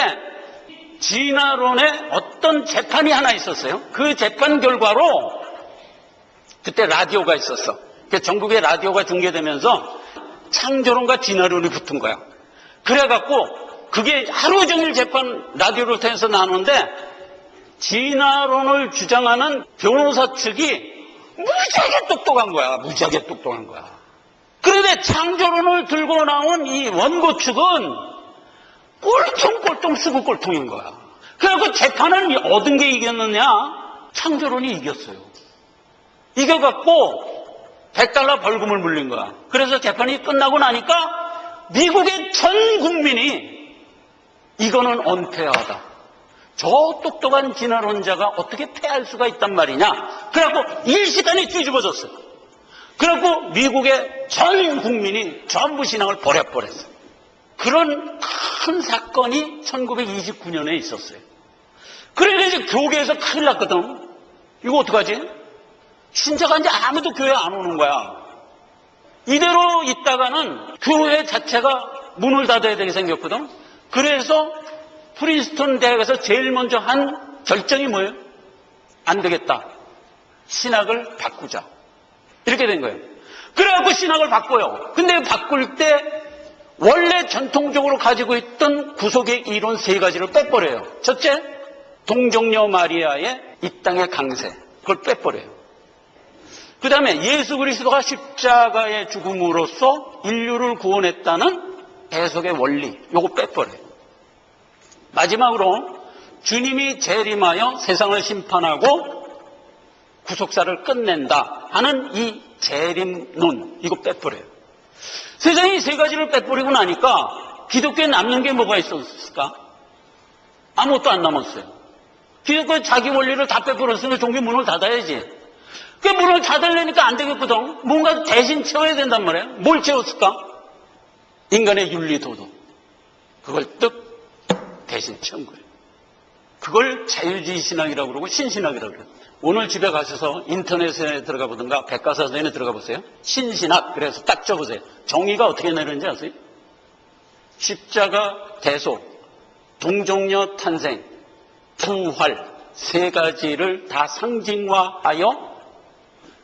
진화론에 어떤 재판이 하나 있었어요. 그 재판 결과로 그때 라디오가 있었어. 전국에 라디오가 중계되면서 창조론과 진화론이 붙은 거야. 그래갖고 그게 하루 종일 재판 라디오를 통해서 나누는데 진화론을 주장하는 변호사 측이 무지하게 똑똑한 거야. 무지하게 똑똑한 거야. 그런데 창조론을 들고 나온 이 원고 측은 꼴통꼴통 쓰고 꼴통인 거야. 그래갖고 재판은 얻은 게 이겼느냐? 창조론이 이겼어요. 이겨갖고 $100 벌금을 물린 거야. 그래서 재판이 끝나고 나니까 미국의 전 국민이 이거는 언페어하다. 저 똑똑한 진화론자가 어떻게 패할 수가 있단 말이냐. 그래갖고 일시간에 뒤집어졌어요. 그래갖고 미국의 전 국민이 전부 신앙을 버려버렸어요. 그런 큰 사건이 1929년에 있었어요. 그러니까 이제 교계에서 큰일 났거든. 이거 어떡하지? 신자가 이제 아무도 교회 안 오는 거야. 이대로 있다가는 교회 자체가 문을 닫아야 되게 생겼거든. 그래서 프린스턴 대학에서 제일 먼저 한 결정이 뭐예요? 안 되겠다. 신학을 바꾸자. 이렇게 된 거예요. 그래갖고 신학을 바꿔요. 근데 바꿀 때 원래 전통적으로 가지고 있던 구속의 이론 세 가지를 빼버려요. 첫째, 동정녀 마리아의 이 땅의 강세. 그걸 빼버려요. 그 다음에 예수 그리스도가 십자가의 죽음으로써 인류를 구원했다는 해석의 원리. 요거 빼버려요. 마지막으로 주님이 재림하여 세상을 심판하고 구속사를 끝낸다 하는 이 재림론. 이거 빼버려요. 세상에 이 세 가지를 빼버리고 나니까 기독교에 남는 게 뭐가 있었을까? 아무것도 안 남았어요. 기독교의 자기 원리를 다 빼버렸으면 종교 문을 닫아야지. 그 문을 닫으려니까 안 되겠거든. 뭔가 대신 채워야 된단 말이에요. 뭘 채웠을까? 인간의 윤리 도덕. 그걸 뜩 대신 채운 거예요. 그걸 자유주의 신학이라고 그러고 신신학이라고 그래요. 오늘 집에 가셔서 인터넷에 들어가 보든가 백과사전에 들어가 보세요. 신신학. 그래서 딱 적으세요. 정의가 어떻게 내리는지 아세요? 십자가 대속, 동정녀 탄생, 부활 세 가지를 다 상징화하여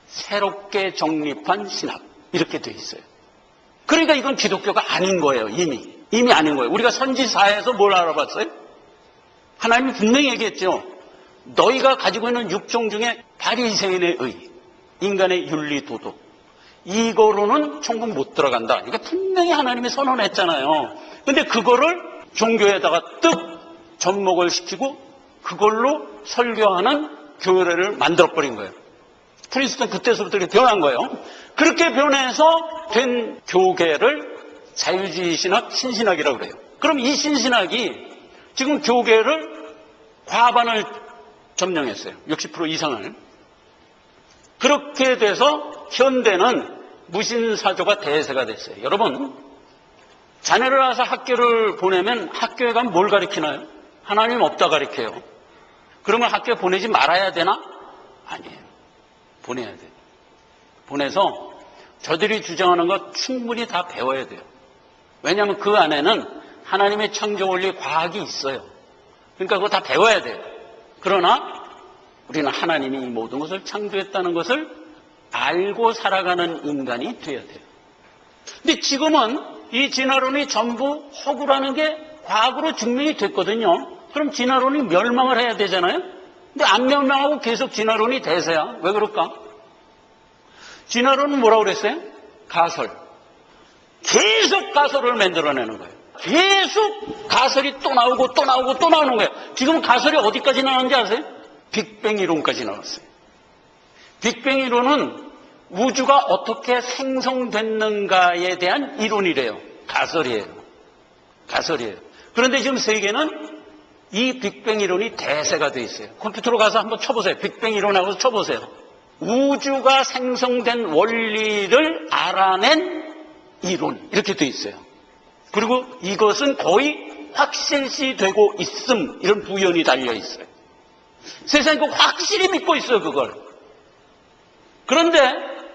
새롭게 정립한 신학. 이렇게 돼 있어요. 그러니까 이건 기독교가 아닌 거예요. 이미 아닌 거예요. 우리가 선지사에서 뭘 알아봤어요? 하나님이 분명히 얘기했죠. 너희가 가지고 있는 육종 중에 바리새인의 의, 인간의 윤리 도덕, 이거로는 천국 못 들어간다. 이게 분명히 하나님이 선언했잖아요. 근데 그거를 종교에다가 뜩 접목을 시키고 그걸로 설교하는 교회를 만들어버린 거예요. 프린스턴 그때서부터 이렇게 변한 거예요. 그렇게 변해서 된 교계를 자유주의 신학, 신신학이라고 그래요. 그럼 이 신신학이 지금 교계를 과반을 점령했어요. 60% 이상을. 그렇게 돼서 현대는 무신사조가 대세가 됐어요. 여러분, 자녀를 낳아서 학교를 보내면 학교에 가면 뭘 가르치나요? 하나님 없다 가르쳐요. 그러면 학교에 보내지 말아야 되나? 아니에요. 보내야 돼요. 보내서 저들이 주장하는 것 충분히 다 배워야 돼요. 왜냐하면 그 안에는 하나님의 창조 원리 과학이 있어요. 그러니까 그거 다 배워야 돼요. 그러나 우리는 하나님이 이 모든 것을 창조했다는 것을 알고 살아가는 인간이 되어야 돼요. 근데 지금은 이 진화론이 전부 허구라는 게 과학으로 증명이 됐거든요. 그럼 진화론이 멸망을 해야 되잖아요. 근데 안 멸망하고 계속 진화론이 대세야. 왜 그럴까? 진화론은 뭐라고 그랬어요? 가설. 계속 가설을 만들어내는 거예요. 계속 가설이 또 나오고 또 나오고 또 나오는 거예요. 지금 가설이 어디까지 나왔는지 아세요? 빅뱅 이론까지 나왔어요. 빅뱅 이론은 우주가 어떻게 생성됐는가에 대한 이론이래요. 가설이에요. 가설이에요. 그런데 지금 세계는 이 빅뱅 이론이 대세가 돼 있어요. 컴퓨터로 가서 한번 쳐보세요. 빅뱅 이론하고 쳐보세요. 우주가 생성된 원리를 알아낸 이론 이렇게 돼 있어요. 그리고 이것은 거의 확실시되고 있음 이런 부연이 달려 있어요. 세상이 그 확실히 믿고 있어요. 그걸. 그런데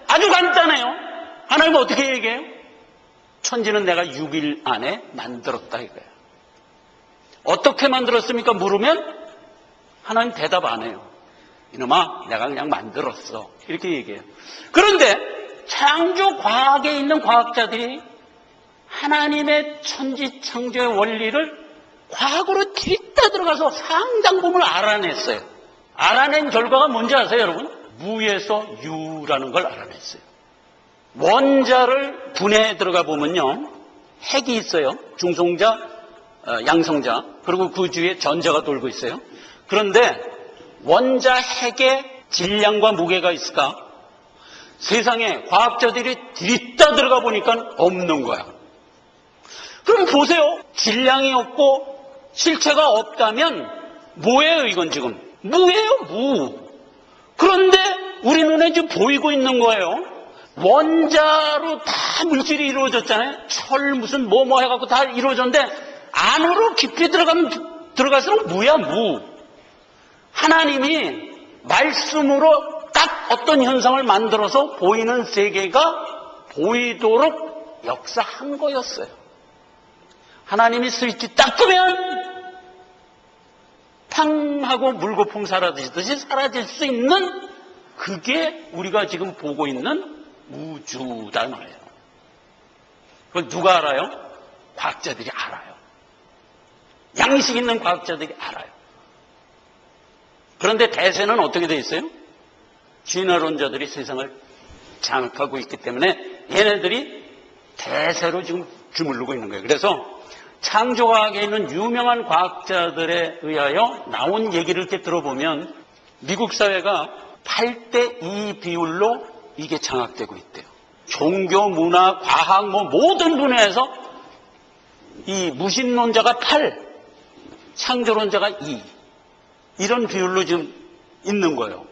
아주 간단해요. 하나님은 어떻게 얘기해요? 천지는 내가 6일 안에 만들었다 이거예요. 어떻게 만들었습니까? 물으면 하나님 대답 안 해요. 이놈아 내가 그냥 만들었어 이렇게 얘기해요. 그런데 창조 과학에 있는 과학자들이 하나님의 천지 창조의 원리를 과학으로 들이다 들어가서 상당 부분을 알아냈어요. 알아낸 결과가 뭔지 아세요 여러분? 무에서 유라는 걸 알아냈어요. 원자를 분해에 들어가 보면요 핵이 있어요. 중성자, 양성자, 그리고 그 주위에 전자가 돌고 있어요. 그런데 원자 핵의 질량과 무게가 있을까? 세상에 과학자들이 들이다 들어가 보니까 없는 거야. 그럼 보세요. 질량이 없고 실체가 없다면 뭐예요 이건 지금? 무예요 무. 그런데 우리 눈에 지금 보이고 있는 거예요. 원자로 다 물질이 이루어졌잖아요. 철 무슨 뭐뭐 해갖고 다 이루어졌는데 안으로 깊이 들어갈수록 무야, 무. 하나님이 말씀으로 딱 어떤 현상을 만들어서 보이는 세계가 보이도록 역사한 거였어요. 하나님이 스위치 딱 끄면 팡 하고 물거품 사라지듯이 사라질 수 있는 그게 우리가 지금 보고 있는 우주다 말이에요. 그걸 누가 알아요? 과학자들이 알아요. 양식 있는 과학자들이 알아요. 그런데 대세는 어떻게 돼 있어요? 진화론자들이 세상을 장악하고 있기 때문에 얘네들이 대세로 지금 주물르고 있는 거예요. 그래서 창조과학에 있는 유명한 과학자들에 의하여 나온 얘기를 이렇게 들어보면 미국 사회가 8대2 비율로 이게 장악되고 있대요. 종교, 문화, 과학 모든 분야에서 이 무신론자가 8, 창조론자가 2 이런 비율로 지금 있는 거예요.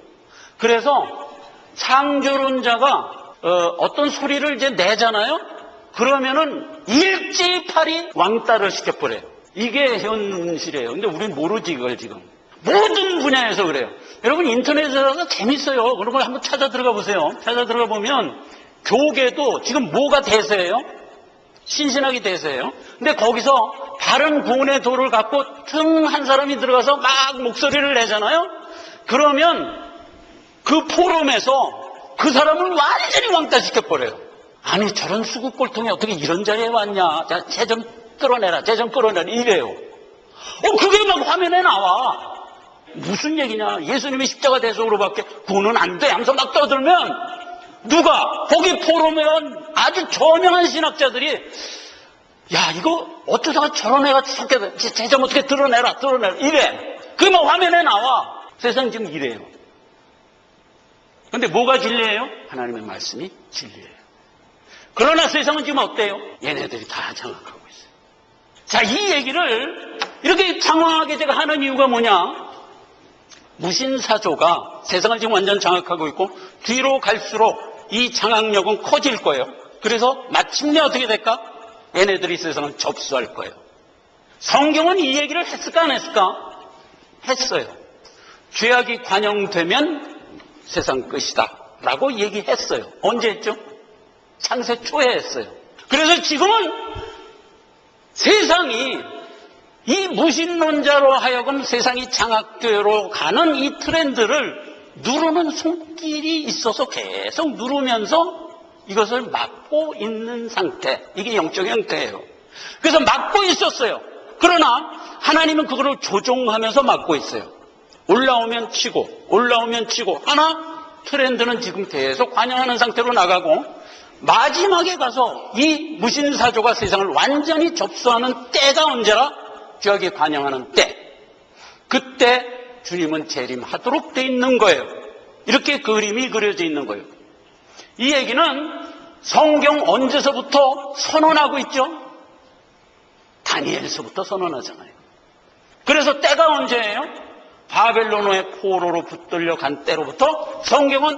그래서 창조론자가 어떤 소리를 이제 내잖아요. 그러면은 일제히 8이 왕따를 시켜버려요. 이게 현실이에요. 근데 우리는 모르지 이걸 지금. 모든 분야에서 그래요. 여러분 인터넷에서 재밌어요. 그런 걸 한번 찾아 들어가 보세요. 찾아 들어가 보면 교계도 지금 뭐가 대세예요? 신신학이 대세예요. 근데 거기서 바른 구원의 도를 갖고 등 한 사람이 들어가서 막 목소리를 내잖아요. 그러면 그 포럼에서 그 사람을 완전히 왕따시켜버려요. 아니 저런 수국골통이 어떻게 이런 자리에 왔냐. 자, 쟤 좀 끌어내라. 쟤 좀 끌어내라. 이래요. 그게 막 화면에 나와. 무슨 얘기냐. 예수님이 십자가 대속으로밖에 구원은 안 돼. 하면서 막 떠들면 누가 거기 포럼에 온 아주 저명한 신학자들이 야 이거 어쩌다가 저런 애가 속게 쟤 좀 어떻게 드러내라 이래. 그게 막 화면에 나와. 세상 지금 이래요. 근데 뭐가 진리예요? 하나님의 말씀이 진리예요. 그러나 세상은 지금 어때요? 얘네들이 다 장악하고 있어요. 자, 이 얘기를 이렇게 장황하게 제가 하는 이유가 뭐냐? 무신사조가 세상을 지금 완전 장악하고 있고 뒤로 갈수록 이 장악력은 커질 거예요. 그래서 마침내 어떻게 될까? 얘네들이 세상을 접수할 거예요. 성경은 이 얘기를 했을까 안 했을까? 했어요. 죄악이 관영되면 세상 끝이다 라고 얘기했어요. 언제 했죠? 창세 초에 했어요. 그래서 지금은 세상이 이 무신론자로 하여금 세상이 장악되로 가는 이 트렌드를 누르는 손길이 있어서 계속 누르면서 이것을 막고 있는 상태. 이게 영적 형태예요. 그래서 막고 있었어요. 그러나 하나님은 그거를 조종하면서 막고 있어요. 올라오면 치고 하나 트렌드는 지금 계속 관영하는 상태로 나가고 마지막에 가서 이 무신사조가 세상을 완전히 접수하는 때가 언제라? 죄악이 관영하는 때. 그때 주님은 재림하도록 돼 있는 거예요. 이렇게 그림이 그려져 있는 거예요. 이 얘기는 성경 언제서부터 선언하고 있죠? 다니엘서부터 선언하잖아요. 그래서 때가 언제예요? 바벨론의 포로로 붙들려 간 때로부터 성경은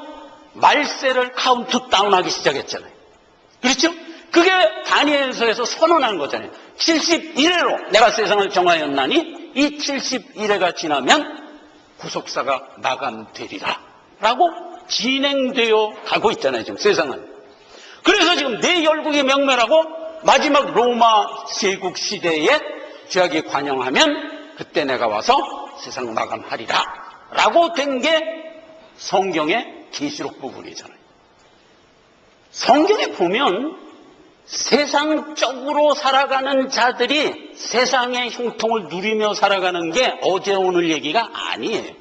말세를 카운트다운하기 시작했잖아요. 그렇죠? 그게 다니엘서에서 선언한 거잖아요. 71회로 내가 세상을 정하였나니 이 71회가 지나면 구속사가 마감되리라 라고 진행되어 가고 있잖아요. 지금 세상은. 그래서 지금 내 열국이 명멸하고 마지막 로마 제국 시대에 죄악이 관영하면 그때 내가 와서 세상 마감하리라 라고 된 게 성경의 계시록 부분이잖아요. 성경에 보면 세상적으로 살아가는 자들이 세상의 형통을 누리며 살아가는 게 어제 오늘 얘기가 아니에요.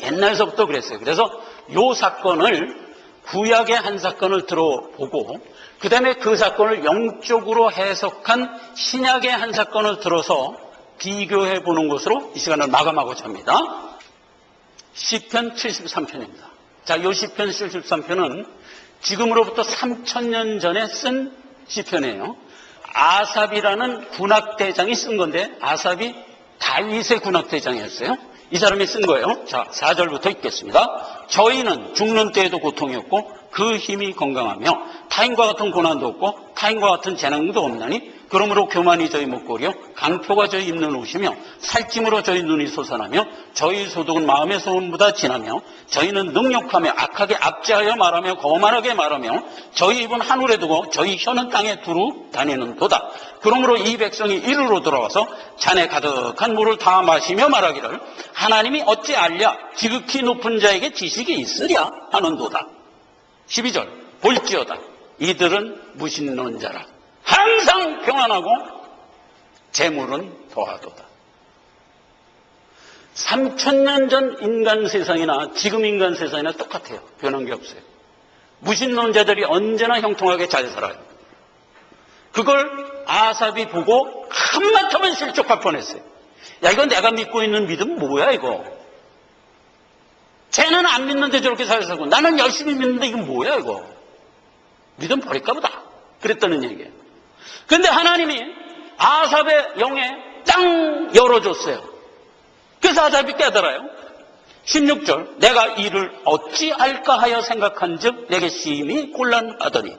옛날서부터 그랬어요. 그래서 요 사건을 구약의 한 사건을 들어보고 그 다음에 그 사건을 영적으로 해석한 신약의 한 사건을 들어서 비교해 보는 것으로 이 시간을 마감하고자 합니다. 시편 73편입니다. 자, 요 시편 73편은 지금으로부터 3000년 전에 쓴 시편이에요. 아삽이라는 군악대장이 쓴 건데 아삽이 다윗의 군악대장이었어요. 이 사람이 쓴 거예요. 자, 4절부터 읽겠습니다. 저희는 죽는 때에도 고통이 없고 그 힘이 건강하며 타인과 같은 고난도 없고 타인과 같은 재난도 없나니 그러므로 교만이 저희 목걸이요 강표가 저희 입는 옷이며 살찜으로 저희 눈이 솟아나며 저희 소득은 마음의 소원보다 진하며 저희는 능욕하며 악하게 압제하여 말하며 거만하게 말하며 저희 입은 하늘에 두고 저희 혀는 땅에 두루 다니는 도다. 그러므로 이 백성이 이르러 돌아와서 잔에 가득한 물을 다 마시며 말하기를 하나님이 어찌 알랴 지극히 높은 자에게 지식이 있으랴 하는도다. 12절 볼지어다 이들은 무신론자라 항상 평안하고 재물은 더하도다. 3000년 전 인간 세상이나 지금 인간 세상이나 똑같아요. 변한 게 없어요. 무신론자들이 언제나 형통하게 잘 살아요. 그걸 아삽이 보고 한마터면 실족할 뻔했어요. 야, 이거 내가 믿고 있는 믿음 뭐야 이거. 쟤는 안 믿는데 저렇게 잘 살고 나는 열심히 믿는데 이거 뭐야 이거. 믿음 버릴까 보다. 그랬다는 얘기예요. 근데 하나님이 아삽의 영에 땅 열어줬어요. 그래서 아삽이 깨달아요. 16절 내가 이를 어찌할까 하여 생각한즉 내게 심히 곤란하더니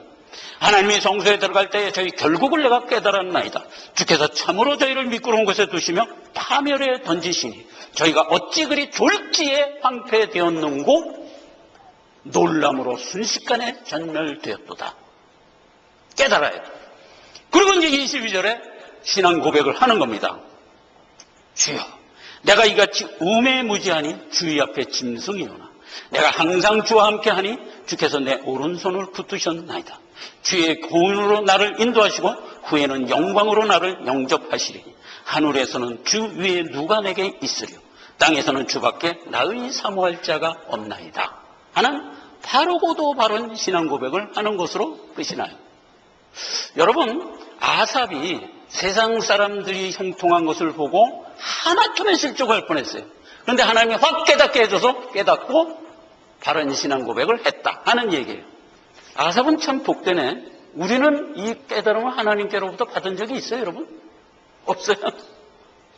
하나님이 성소에 들어갈 때에 저희 결국을 내가 깨달았나이다. 주께서 참으로 저희를 미끄러운 곳에 두시며 파멸에 던지시니 저희가 어찌 그리 졸지에 황폐되었는고 놀람으로 순식간에 전멸되었도다. 깨달아야 돼. 그리고 이제 22절에 신앙 고백을 하는 겁니다. 주여 내가 이같이 우매무지하니 주의 앞에 짐승이오나 내가 항상 주와 함께하니 주께서 내 오른손을 붙드셨나이다. 주의 고운으로 나를 인도하시고 후에는 영광으로 나를 영접하시리니 하늘에서는 주 위에 누가 내게 있으려 땅에서는 주밖에 나의 사모할 자가 없나이다 하는 바르고도 바른 신앙 고백을 하는 것으로 끝이 나요. 여러분 아삽이 세상 사람들이 형통한 것을 보고 하마터면 실족할 뻔했어요. 그런데 하나님이 확 깨닫게 해줘서 깨닫고 바른 신앙 고백을 했다 하는 얘기예요. 아삽은 참 복되네. 우리는 이 깨달음을 하나님께로부터 받은 적이 있어요 여러분? 없어요?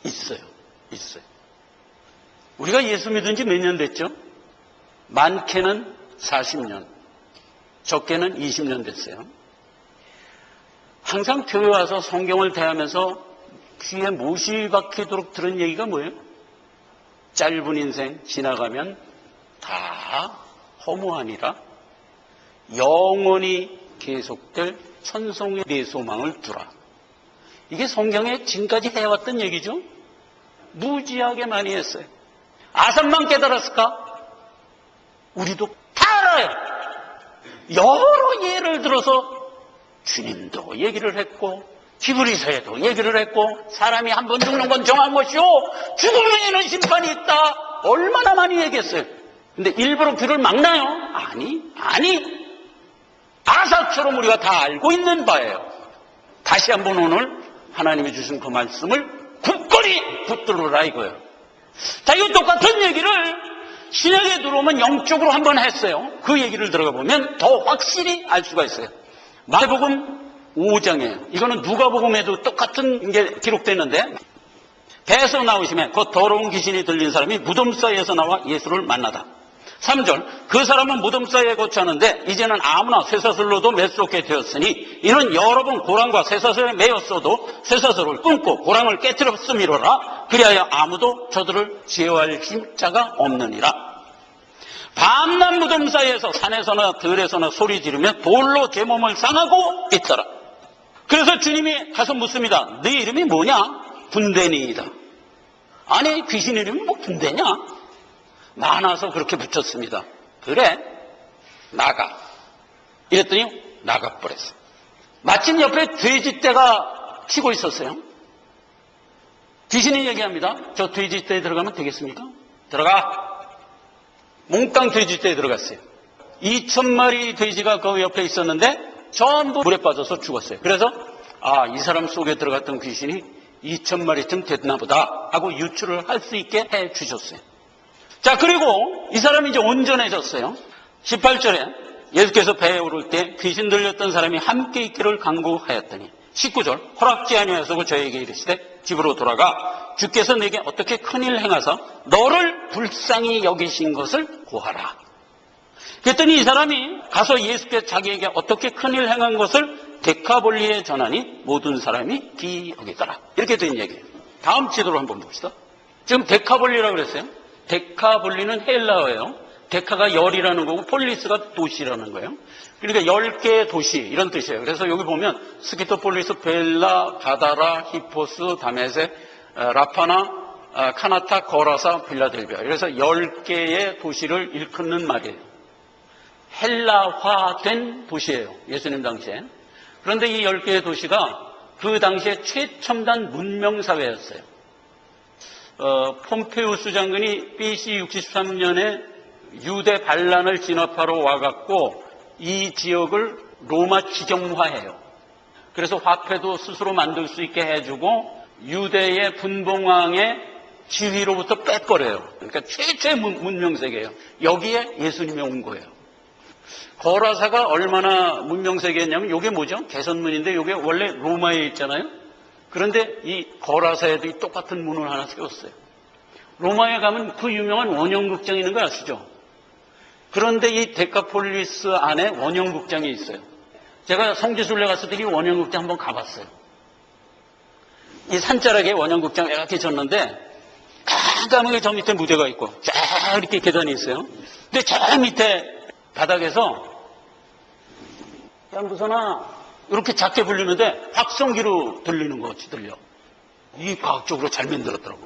있어요. 우리가 예수 믿은 지 몇 년 됐죠? 많게는 40년, 적게는 20년 됐어요. 항상 교회 와서 성경을 대하면서 귀에 못이 박히도록 들은 얘기가 뭐예요? 짧은 인생 지나가면 다 허무하니라 영원히 계속될 천성의 내 소망을 두라. 이게 성경에 지금까지 해왔던 얘기죠. 무지하게 많이 했어요. 아삽만 깨달았을까? 우리도 다 알아요. 여러 예를 들어서 주님도 얘기를 했고 히브리서에도 얘기를 했고 사람이 한 번 죽는 건 정한 것이요 죽음에는 심판이 있다. 얼마나 많이 얘기했어요. 근데 일부러 귀를 막나요? 아니 아삽처럼 우리가 다 알고 있는 바예요. 다시 한번 오늘 하나님이 주신 그 말씀을 굳건히 붙들으라 이거예요. 자, 이거 똑같은 얘기를 신약에 들어오면 영적으로 한번 했어요. 그 얘기를 들어가 보면 더 확실히 알 수가 있어요. 마태복음 5장이에요. 이거는 누가복음에도 똑같은 게 기록되는데 배에서 나오시면 그 더러운 귀신이 들린 사람이 무덤 사이에서 나와 예수를 만나다. 3절 그 사람은 무덤 사이에 거처하는데 이제는 아무나 쇠사슬로도 매수롭게 되었으니 이는 여러 번 고랑과 쇠사슬에 매였어도 쇠사슬을 끊고 고랑을 깨뜨렸음이로라. 그리하여 아무도 저들을 제어할 힘자가 없느니라. 밤낮 무덤 사이에서 산에서나 들에서나 소리 지르며 돌로 제 몸을 상하고 있더라. 그래서 주님이 가서 묻습니다. 네 이름이 뭐냐? 분대니이다. 아니 귀신 이름이 뭐 분대냐? 많아서 그렇게 붙였습니다. 그래 나가. 이랬더니 나가버렸어. 마침 옆에 돼지떼가 치고 있었어요. 귀신이 얘기합니다. 저 돼지떼에 들어가면 되겠습니까? 들어가. 몽땅 돼지떼에 들어갔어요. 2000마리 돼지가 그 옆에 있었는데 전부 물에 빠져서 죽었어요. 그래서 이 사람 속에 들어갔던 귀신이 2000마리쯤 됐나 보다 하고 유추를 할 수 있게 해 주셨어요. 자, 그리고 이 사람이 이제 온전해졌어요. 18절에 예수께서 배에 오를 때 귀신 들렸던 사람이 함께 있기를 간구하였더니 19절 허락지 아니하시고 저에게 이르시되 집으로 돌아가 주께서 내게 어떻게 큰일 행하사 너를 불쌍히 여기신 것을 고하라. 그랬더니 이 사람이 가서 예수께 자기에게 어떻게 큰일 행한 것을 데카볼리에 전하니 모든 사람이 기여기더라. 이렇게 된 얘기예요. 다음 지도로 한번 봅시다. 지금 데카볼리라고 그랬어요. 데카볼리는 헬라어예요. 데카가 열이라는 거고 폴리스가 도시라는 거예요. 그러니까 10개의 도시 이런 뜻이에요. 그래서 여기 보면 스키토폴리스, 벨라, 가다라, 히포스, 다메세, 라파나, 카나타, 거라사, 빌라델비아. 그래서 10개의 도시를 일컫는 말이에요. 헬라화된 도시예요. 예수님 당시에. 그런데 이 10개의 도시가 그 당시에 최첨단 문명사회였어요. 폼페우스 장군이 BC 63년에 유대 반란을 진압하러 와갖고 이 지역을 로마 지정화해요. 그래서 화폐도 스스로 만들 수 있게 해주고 유대의 분봉왕의 지위로부터 뺏거려요. 그러니까 최초의 문명세계예요. 여기에 예수님이 온 거예요. 거라사가 얼마나 문명세계였냐면 이게 뭐죠? 개선문인데 이게 원래 로마에 있잖아요. 그런데 이 거라사에도 이 똑같은 문을 하나 세웠어요. 로마에 가면 그 유명한 원형극장 있는 거 아시죠? 그런데 이 데카폴리스 안에 원형극장이 있어요. 제가 성지순례 갔을 때 이 원형극장 한번 가봤어요. 이 산자락에 원형극장 이렇게 졌는데 깜깜하게 저 밑에 무대가 있고 쫙 이렇게 계단이 있어요. 근데 저 밑에 바닥에서 양부선아 이렇게 작게 불리는데 확성기로 들리는 것 같이 들려. 이 과학적으로 잘 만들었더라고.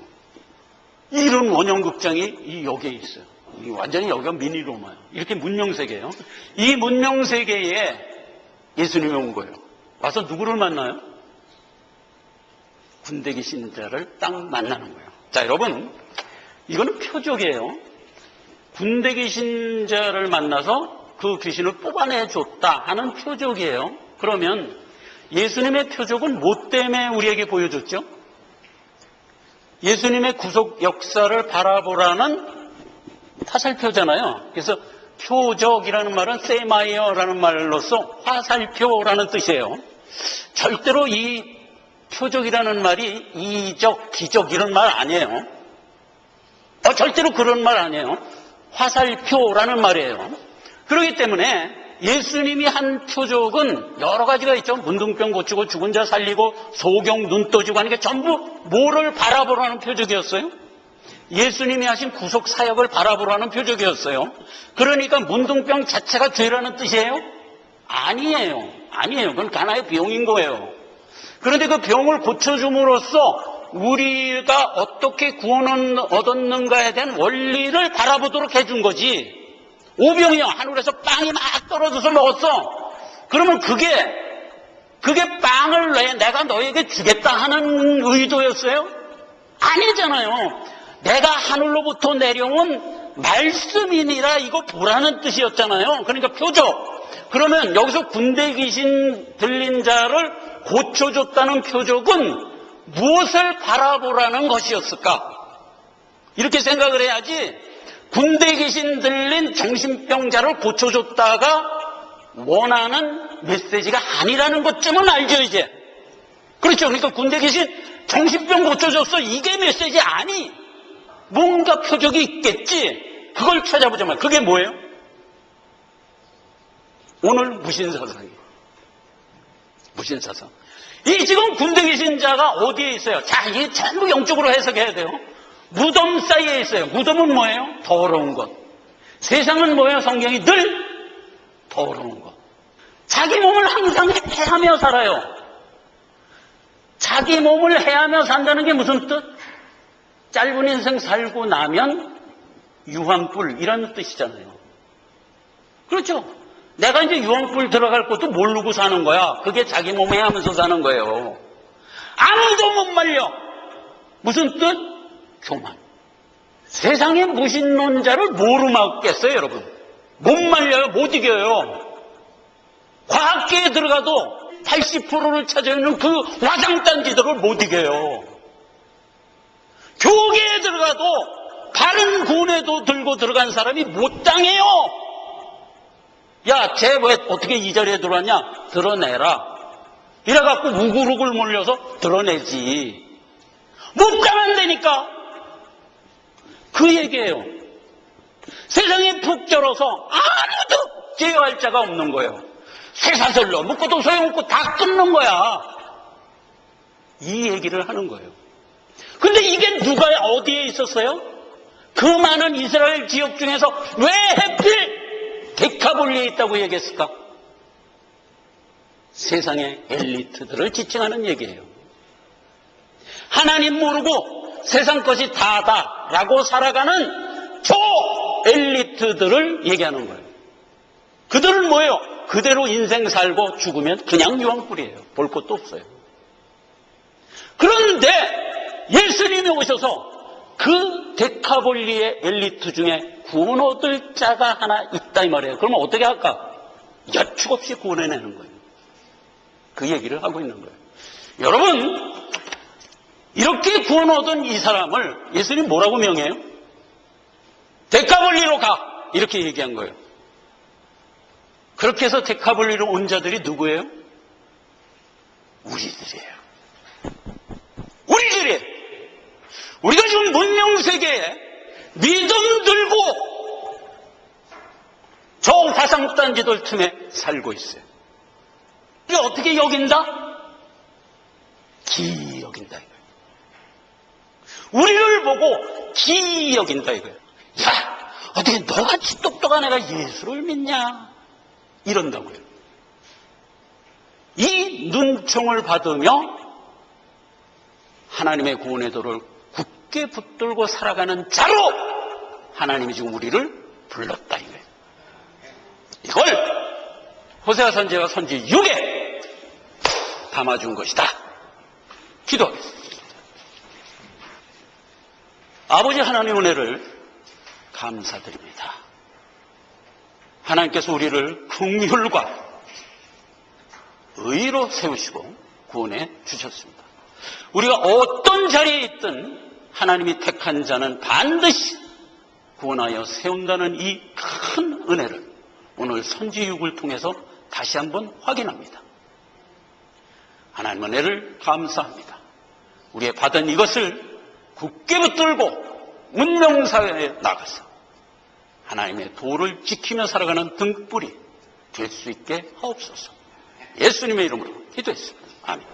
이런 원형극장이 이 여기에 있어요. 완전히 여기가 미니 로마예요. 이렇게 문명세계예요. 이 문명세계에 예수님이 온 거예요. 와서 누구를 만나요? 군대기 신자를 딱 만나는 거예요. 자, 여러분, 이거는 표적이에요. 군대기 신자를 만나서 그 귀신을 뽑아내줬다 하는 표적이에요. 그러면 예수님의 표적은 뭐 때문에 우리에게 보여줬죠? 예수님의 구속 역사를 바라보라는 화살표잖아요. 그래서 표적이라는 말은 세마이어라는 말로서 화살표라는 뜻이에요. 절대로 이 표적이라는 말이 이적, 기적 이런 말 아니에요. 절대로 그런 말 아니에요. 화살표라는 말이에요. 그렇기 때문에 예수님이 한 표적은 여러 가지가 있죠. 문둥병 고치고 죽은 자 살리고 소경 눈 떠지고 하는 게 전부 뭐를 바라보라는 표적이었어요? 예수님이 하신 구속 사역을 바라보라는 표적이었어요. 그러니까 문둥병 자체가 죄라는 뜻이에요? 아니에요. 아니에요. 그건 하나의 병인 거예요. 그런데 그 병을 고쳐줌으로써 우리가 어떻게 구원을 얻었는가에 대한 원리를 바라보도록 해준 거지. 오병이요. 하늘에서 빵이 막 떨어져서 먹었어. 그러면 그게 빵을 내가 너에게 주겠다 하는 의도였어요? 아니잖아요. 내가 하늘로부터 내려온 말씀이니라 이거 보라는 뜻이었잖아요. 그러니까 표적. 그러면 여기서 군대 귀신 들린 자를 고쳐줬다는 표적은 무엇을 바라보라는 것이었을까? 이렇게 생각을 해야지 군대 귀신 들린 정신병자를 고쳐줬다가 원하는 메시지가 아니라는 것쯤은 알죠 이제. 그렇죠. 그러니까 군대 귀신 정신병 고쳐줬어. 이게 메시지 아니. 뭔가 표적이 있겠지. 그걸 찾아보자면 그게 뭐예요? 오늘 무신사상이에요. 무신사상. 이 지금 군대 계신 자가 어디에 있어요? 자, 이게 전부 영적으로 해석해야 돼요. 무덤 사이에 있어요. 무덤은 뭐예요? 더러운 것. 세상은 뭐예요? 성경이 늘 더러운 것. 자기 몸을 항상 해하며 살아요. 자기 몸을 해하며 산다는 게 무슨 뜻? 짧은 인생 살고 나면 유황불 이런 뜻이잖아요. 그렇죠? 내가 이제 유황불 들어갈 것도 모르고 사는 거야. 그게 자기 몸에 하면서 사는 거예요. 아무도 못 말려. 무슨 뜻? 교만. 세상의 무신론자를 뭐로 막겠어요, 여러분? 못 말려요, 못 이겨요. 과학계에 들어가도 80%를 차지하는 그 화장단지들을 못 이겨요. 교계에 들어가도 바른 군에도 들고 들어간 사람이 못 당해요. 야, 쟤 왜 어떻게 이 자리에 들어왔냐? 드러내라. 이래갖고 우글우글 몰려서 드러내지. 못 당한다니까. 그 얘기예요. 세상에 푹 절어서 아무도 제어할 자가 없는 거예요. 쇠사슬로 묶어도 소용없고 다 끊는 거야. 이 얘기를 하는 거예요. 근데 이게 누가 어디에 있었어요? 그 많은 이스라엘 지역 중에서 왜 하필 데카볼리에 있다고 얘기했을까? 세상의 엘리트들을 지칭하는 얘기예요. 하나님 모르고 세상 것이 다다라고 살아가는 저 엘리트들을 얘기하는 거예요. 그들은 뭐예요? 그대로 인생 살고 죽으면 그냥 유황불이에요. 볼 것도 없어요. 그런데 예수님이 오셔서 그 데카볼리의 엘리트 중에 구원 얻을 자가 하나 있다 이 말이에요. 그러면 어떻게 할까? 여축 없이 구원해내는 거예요. 그 얘기를 하고 있는 거예요. 여러분, 이렇게 구원 얻은 이 사람을 예수님 뭐라고 명해요? 데카볼리로 가! 이렇게 얘기한 거예요. 그렇게 해서 데카볼리로 온 자들이 누구예요? 우리들이에요. 우리들이에요. 우리가 지금 문명세계에 믿음 들고 저 화상단지들 틈에 살고 있어요. 이게 어떻게 여긴다? 기이 여긴다 이거예요. 우리를 보고 기이 여긴다 이거예요. 야, 어떻게 너같이 똑똑한 애가 예수를 믿냐? 이런다고요. 이 눈총을 받으며 하나님의 구원의 도를 굳게 붙들고 살아가는 자로 하나님이 지금 우리를 불렀다 이거예요. 이걸 호세아 선지자가 선지 6에 담아준 것이다. 기도하겠습니다. 아버지 하나님의 은혜를 감사드립니다. 하나님께서 우리를 긍휼과 의로 세우시고 구원해 주셨습니다. 우리가 어떤 자리에 있든 하나님이 택한 자는 반드시 구원하여 세운다는 이 큰 은혜를 오늘 선지육을 통해서 다시 한번 확인합니다. 하나님의 은혜를 감사합니다. 우리의 받은 이것을 굳게 붙들고 문명사회에 나가서 하나님의 도를 지키며 살아가는 등불이 될 수 있게 하옵소서. 예수님의 이름으로 기도했습니다. 아멘.